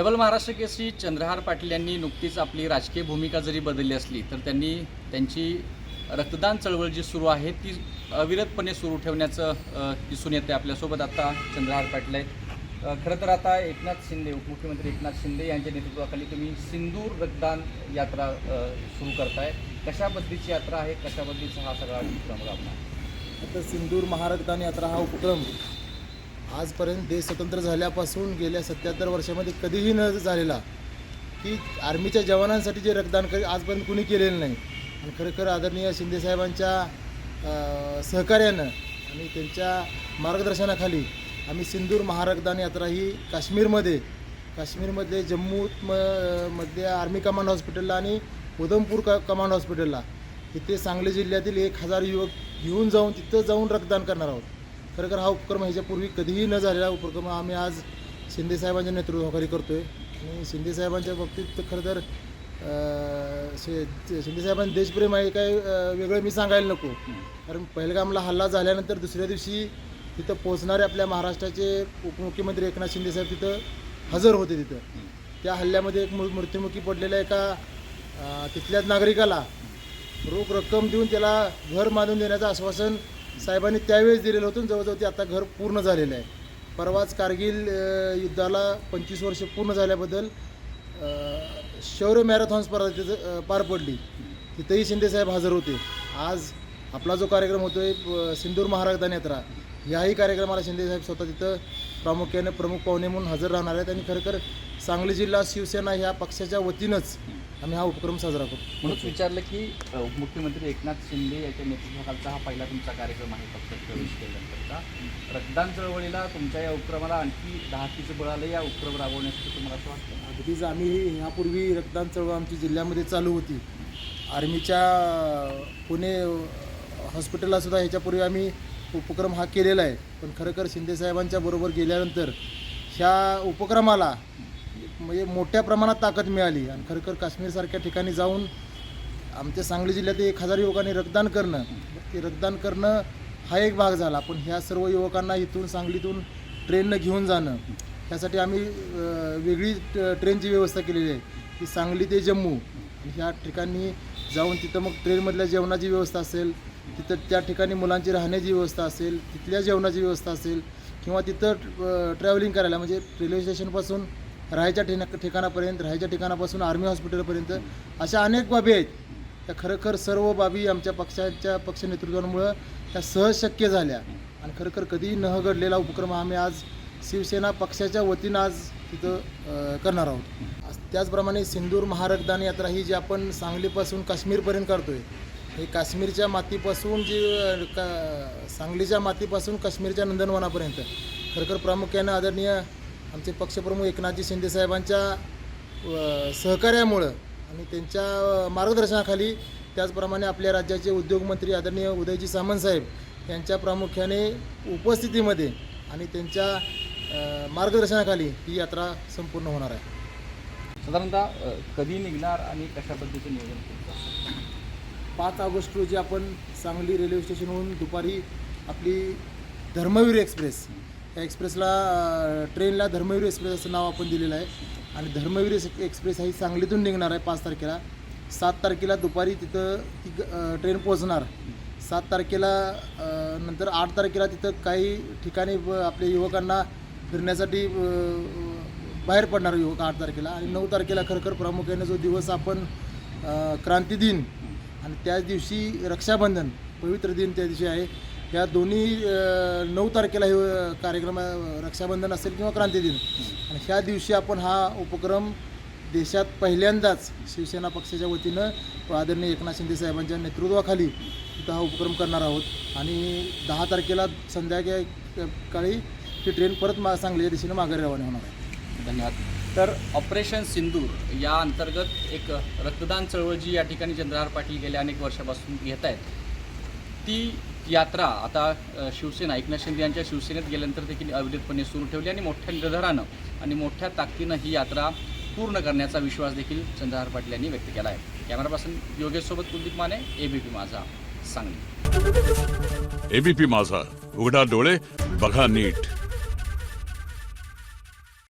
Double Maharashtra Kesari Chandrahar Patil यांनी नुकतीच आपली राजकीय भूमिका जरी बदलली असली तर त्यांनी त्यांची रक्तदान चळवळ जी सुरू आहे ती अविरतपणे सुरू ठेवण्याचं दिसून येते। आपल्यासोबत आता चंद्रहार पाटील आहेत। खरं तर आता एकनाथ शिंदे, उपमुख्यमंत्री एकनाथ शिंदे यांच्या नेतृत्वाखाली तुम्ही सिंदूर रक्तदान यात्रा सुरू करताय। कशा पद्धतीची यात्रा आहे, कशा पद्धतीचा हा सगळा उपक्रम राबणार? आता सिंदूर महारक्तदान यात्रा हा उपक्रम आजपर्यंत देश स्वतंत्र झाल्यापासून गेल्या 77 वर्षामध्ये कधीही न झालेला, की आर्मीच्या जवानांसाठी जे रक्तदान आजपर्यंत कुणी केलेलं नाही। आणि खरोखर आदरणीय शिंदेसाहेबांच्या सहकार्यानं आणि त्यांच्या मार्गदर्शनाखाली आम्ही सिंदूर महारक्तदान यात्रा ही काश्मीरमधले जम्मू मधल्या आर्मी कमांड हॉस्पिटलला आणि उधमपूर कमांड हॉस्पिटलला इथे सांगली जिल्ह्यातील 1000 युवक घेऊन जाऊन तिथं जाऊन रक्तदान करणार आहोत। खरोखर हा उपक्रम ह्याच्यापूर्वी कधीही न झालेला उपक्रम आम्ही आज शिंदेसाहेबांच्या नेतृत्वाखाली करतो आहे। आणि शिंदेसाहेबांच्या बाबतीत खरं तर शिंदेसाहेबांचं देशप्रेम आहे, काय वेगळं मी सांगायला नको। कारण पहलगामला हल्ला झाल्यानंतर दुसऱ्या दिवशी तिथं पोहोचणारे आपल्या महाराष्ट्राचे उपमुख्यमंत्री एकनाथ शिंदेसाहेब तिथं हजर होते। तिथं त्या हल्ल्यामध्ये एक मृत्युमुखी पडलेल्या एका तिथल्याच नागरिकाला रोख रक्कम देऊन त्याला घर बांधून देण्याचं आश्वासन साहेबांनी त्यावेळेस दिलेलं होतं। जवळजवळ ते आता घर पूर्ण झालेलं आहे। परवाच कारगिल युद्धाला 25 वर्ष पूर्ण झाल्याबद्दल शौर्य मॅरेथॉन स्पर्धा तिथं पार पडली, तिथंही शिंदेसाहेब हजर होते। आज आपला जो कार्यक्रम होतो आहे सिंदूर महारक्तदान यात्रा, याही कार्यक्रमाला शिंदेसाहेब स्वतः तिथं प्रामुख्याने प्रमुख पाहुणे म्हणून हजर राहणार आहेत। आणि खरोखर सांगली जिल्हा शिवसेना ह्या पक्षाच्या वतीनंच आम्ही हा उपक्रम साजरा करतो। म्हणूनच विचारलं की उपमुख्यमंत्री एकनाथ शिंदे याच्या नेतृत्वाखालचा हा पहिला तुमचा कार्यक्रम आहे पक्षात प्रवेश केल्यानंतरचा। रक्तदान चळवळीला तुमच्या या उपक्रमाला आणखी 10 बळ आलं या उपक्रम राबवण्यासाठी तुम्हाला असं वाटतं? अगदीच आम्ही ह्यापूर्वी रक्तदान चळवळ आमची जिल्ह्यामध्ये चालू होती। आर्मीच्या पुणे हॉस्पिटललासुद्धा ह्याच्यापूर्वी आम्ही उपक्रम हा केलेला आहे। पण खरोखर शिंदेसाहेबांच्या बरोबर गेल्यानंतर ह्या उपक्रमाला म्हणजे मोठ्या प्रमाणात ताकद मिळाली। आणि खरोखर काश्मीरसारख्या ठिकाणी जाऊन आमच्या सांगली जिल्ह्यात 1000 युवकांनी रक्तदान करणं हा एक भाग झाला। पण ह्या सर्व युवकांना इथून सांगलीतून ट्रेननं घेऊन जाणं, ह्यासाठी आम्ही वेगळी ट्रेनची व्यवस्था केलेली आहे की सांगली ते जम्मू। ह्या ठिकाणी जाऊन तिथं मग ट्रेनमधल्या जेवणाची व्यवस्था असेल, तिथं त्या ठिकाणी मुलांची राहण्याची व्यवस्था असेल, तिथल्या जेवणाची व्यवस्था असेल, किंवा तिथं ट्रॅव्हलिंग करायला म्हणजे रेल्वे स्टेशनपासून राहायच्या ठिकाणापासून आर्मी हॉस्पिटलपर्यंत अशा अनेक बाबी आहेत। त्या खरोखर सर्व बाबी आमच्या पक्ष नेतृत्वामुळं त्या सहज शक्य झाल्या। आणि खरोखर कधीही न घडलेला उपक्रम आम्ही आज शिवसेना पक्षाच्या वतीनं आज तिथं करणार आहोत। त्याचप्रमाणे सिंदूर महारक्तदान यात्रा ही जी आपण सांगलीपासून काश्मीरपर्यंत करतो आहे, हे काश्मीरच्या मातीपासून सांगलीच्या मातीपासून काश्मीरच्या नंदनवनापर्यंत खरोखर प्रामुख्यानं आदरणीय आमचे पक्षप्रमुख एकनाथजी शिंदेसाहेबांच्या सहकार्यामुळं आणि त्यांच्या मार्गदर्शनाखाली, त्याचप्रमाणे आपल्या राज्याचे उद्योगमंत्री आदरणीय उदयजी सामंत साहेब यांच्या प्रामुख्याने उपस्थितीमध्ये आणि त्यांच्या मार्गदर्शनाखाली ही यात्रा संपूर्ण होणार आहे। साधारणतः कधी निघणार आणि कशा पद्धतीचे नियोजन केलं? 5 ऑगस्ट रोजी आपण सांगली रेल्वे स्टेशनवरून दुपारी आपली धर्मवीर एक्सप्रेस, या एक्सप्रेसला ट्रेनला धर्मवीर एक्सप्रेस असं नाव आपण दिलेलं आहे। आणि धर्मवीर एक्सप्रेस ही सांगलीतून निघणार आहे 5 तारखेला। 7 तारखेला दुपारी तिथं ती ट्रेन पोहोचणार। 7 तारखेला नंतर 8 तारखेला तिथं काही ठिकाणी आपल्या युवकांना फिरण्यासाठी बाहेर पडणार युवक 8 तारखेला। आणि 9 तारखेला खरोखर प्रामुख्याने जो दिवस आपण क्रांती दिन आणि त्याच दिवशी रक्षाबंधन पवित्र दिन त्या दिवशी आहे। या दोन्ही 9 तारखेला हे कार्यक्रम रक्षाबंधन असेल किंवा क्रांती दिन, आणि ह्या दिवशी आपण हा उपक्रम देशात पहिल्यांदाच शिवसेना पक्षाच्या वतीनं आदरणीय एकनाथ शिंदे साहेबांच्या नेतृत्वाखाली तिथं हा उपक्रम करणार आहोत। आणि 10 तारखेला संध्याकाळी ही ट्रेन परत सांगलीच्या दिशेनं माघारी रवाना होणार आहे। धन्यवाद। तर ऑपरेशन सिंदूर या अंतर्गत एक रक्तदान चळवळ जी या ठिकाणी चंद्रहार पाटील गेल्या अनेक वर्षापासून घेत आहेत, ती यात्रा आता शिवसेना एकनाथ शिंदे यांच्या शिवसेनेत गेल्यानंतर देखील अविरतपणे सुरू ठेवली आणि मोठ्या निर्धारानं आणि मोठ्या ताकदीनं ही यात्रा पूर्ण करण्याचा विश्वास देखील चंद्रहार पाटील यांनी व्यक्त केला आहे। कॅमेरा पर्सन योगेशसोबत कुलदीप माने, एबीपी माझा, सांगली। एबीपी माझा, उघडा डोळे बघा नीट।